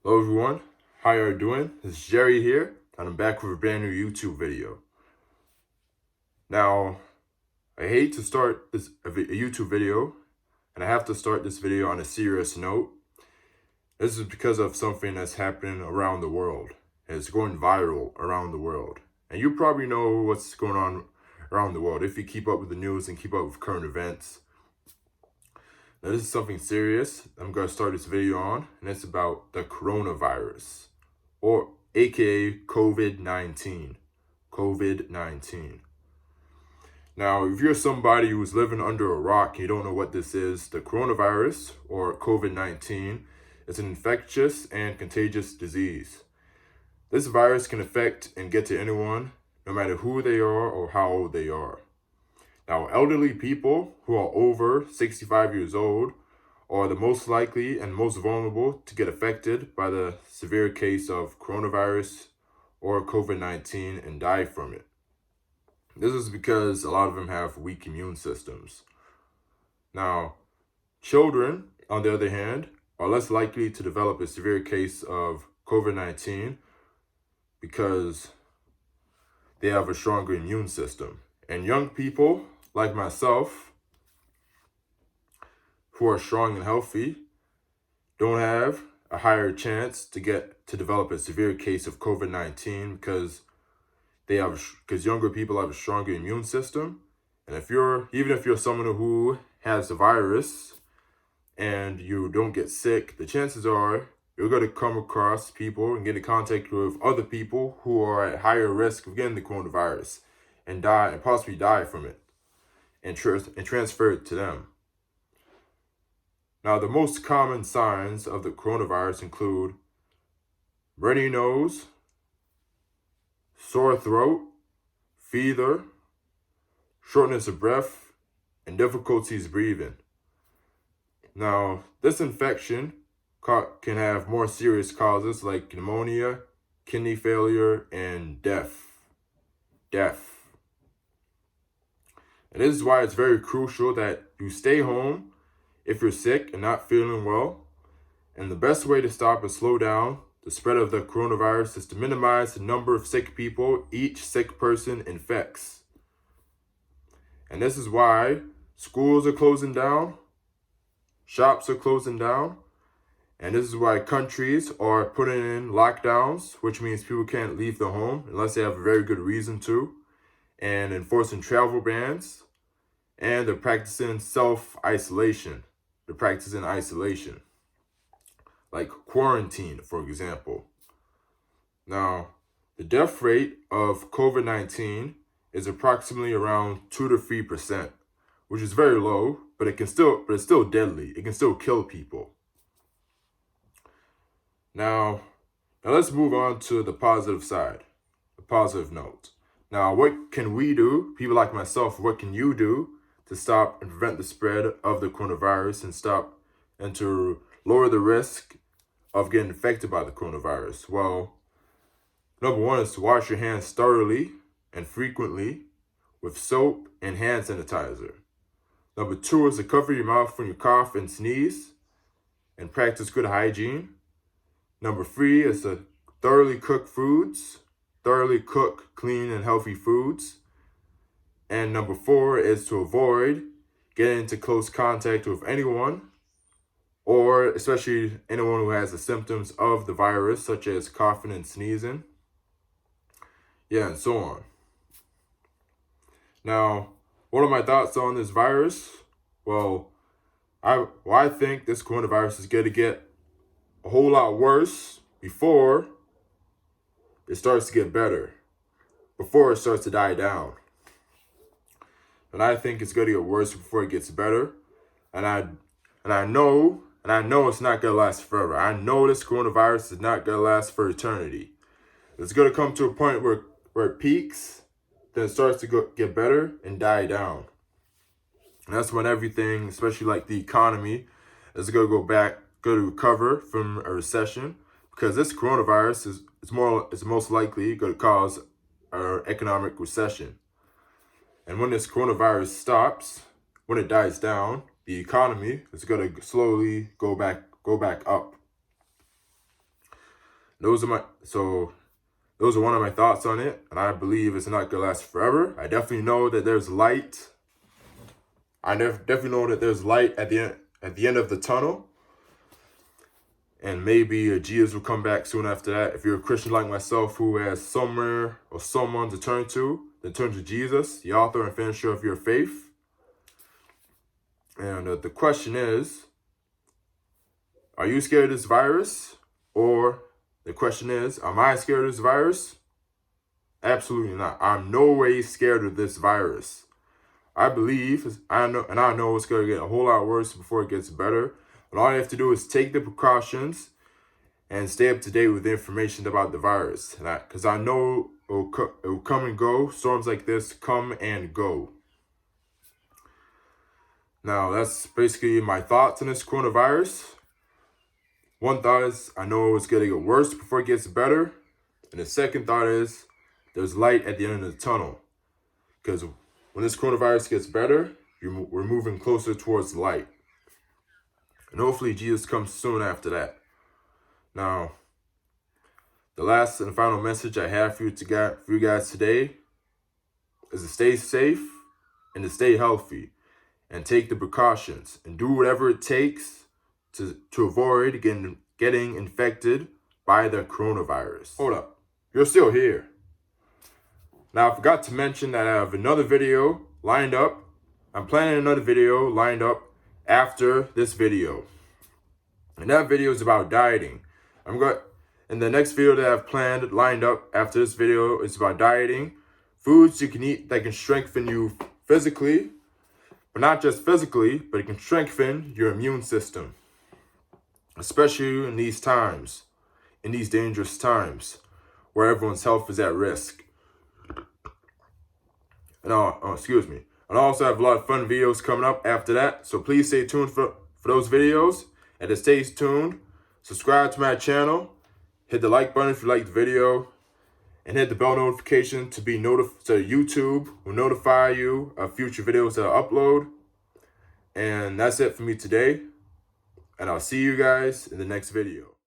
Hello everyone, how are you doing? It's Jerry here, and I'm back with a brand new YouTube video. Now, I hate to start a YouTube video, and I have to start this video on a serious note. This is because of something that's happening around the world. It's going viral around the world. And you probably know what's going on around the world if you keep up with the news and keep up with current events. Now, this is something serious I'm going to start this video on, and it's about the coronavirus, or aka COVID-19. COVID-19. Now, if you're somebody who's living under a rock and you don't know what this is, the coronavirus, or COVID-19, is an infectious and contagious disease. This virus can affect and get to anyone, no matter who they are or how old they are. Now, elderly people who are over 65 years old are the most likely and most vulnerable to get affected by the severe case of coronavirus or COVID-19 and die from it. This is because a lot of them have weak immune systems. Now, children, on the other hand, are less likely to develop a severe case of COVID-19 because they have a stronger immune system. And young people, like myself, who are strong and healthy, don't have a higher chance to develop a severe case of COVID-19 because younger people have a stronger immune system. And even if you're someone who has the virus and you don't get sick, the chances are you're going to come across people and get in contact with other people who are at higher risk of getting the coronavirus and possibly die from it and transfer it to them. Now, the most common signs of the coronavirus include runny nose, sore throat, fever, shortness of breath, and difficulties breathing. Now, this infection can have more serious causes like pneumonia, kidney failure, and death. And this is why it's very crucial that you stay home if you're sick and not feeling well. And the best way to stop and slow down the spread of the coronavirus is to minimize the number of sick people each sick person infects. And this is why schools are closing down, shops are closing down, and this is why countries are putting in lockdowns, which means people can't leave their home unless they have a very good reason to, and enforcing travel bans, and they're practicing self-isolation. They're practicing isolation, like quarantine, for example. Now, the death rate of COVID-19 is approximately around 2 to 3%, which is very low, but it's still deadly. It can still kill people. Now let's move on to the positive side, the positive note. Now, what can we do, people like myself, what can you do to stop and prevent the spread of the coronavirus and to lower the risk of getting infected by the coronavirus? Well, number one is to wash your hands thoroughly and frequently with soap and hand sanitizer. Number two is to cover your mouth when you cough and sneeze and practice good hygiene. Number three is to thoroughly cook, clean and healthy foods. And number four is to avoid getting into close contact with anyone, or especially anyone who has the symptoms of the virus, such as coughing and sneezing. And so on. Now, what are my thoughts on this virus? Well, I think this coronavirus is going to get a whole lot worse before it starts to get better, before it starts to die down. And I think it's going to get worse before it gets better. And I know it's not going to last forever. I know this coronavirus is not going to last for eternity. It's going to come to a point where it peaks, then it starts to get better and die down. And that's when everything, especially like the economy, is going to recover from a recession, because this coronavirus is most likely going to cause an economic recession. And when this coronavirus stops, when it dies down, the economy is going to slowly go back up. Those are one of my thoughts on it, and I believe it's not going to last forever. I definitely know that there's light. I definitely know that there's light at the end of the tunnel. And maybe Jesus will come back soon after that. If you're a Christian like myself who has somewhere or someone to turn to, then turn to Jesus, the author and finisher of your faith. And the question is, are you scared of this virus? Or the question is, am I scared of this virus? Absolutely not. I'm no way scared of this virus. I believe, I know it's going to get a whole lot worse before it gets better. But all you have to do is take the precautions and stay up to date with the information about the virus. Because I know it will come and go. Storms like this come and go. Now, that's basically my thoughts on this coronavirus. One thought is, I know it's going to get worse before it gets better. And the second thought is, there's light at the end of the tunnel. Because when this coronavirus gets better, we're moving closer towards light. And hopefully Jesus comes soon after that. Now, the last and final message I have for you guys today is to stay safe and to stay healthy and take the precautions and do whatever it takes to avoid getting infected by the coronavirus. Hold up, you're still here. Now, I forgot to mention that I have another video lined up. I'm planning another video lined up after this video. And that video is about dieting. In the next video that I've planned lined up after this video is about dieting. Foods you can eat that can strengthen you physically, but not just physically, but it can strengthen your immune system. Especially in these times, in these dangerous times, where everyone's health is at risk. And And I also have a lot of fun videos coming up after that. So please stay tuned for those videos. And to stay tuned, subscribe to my channel. Hit the like button if you like the video. And hit the bell notification to be notified, so YouTube will notify you of future videos that I upload. And that's it for me today. And I'll see you guys in the next video.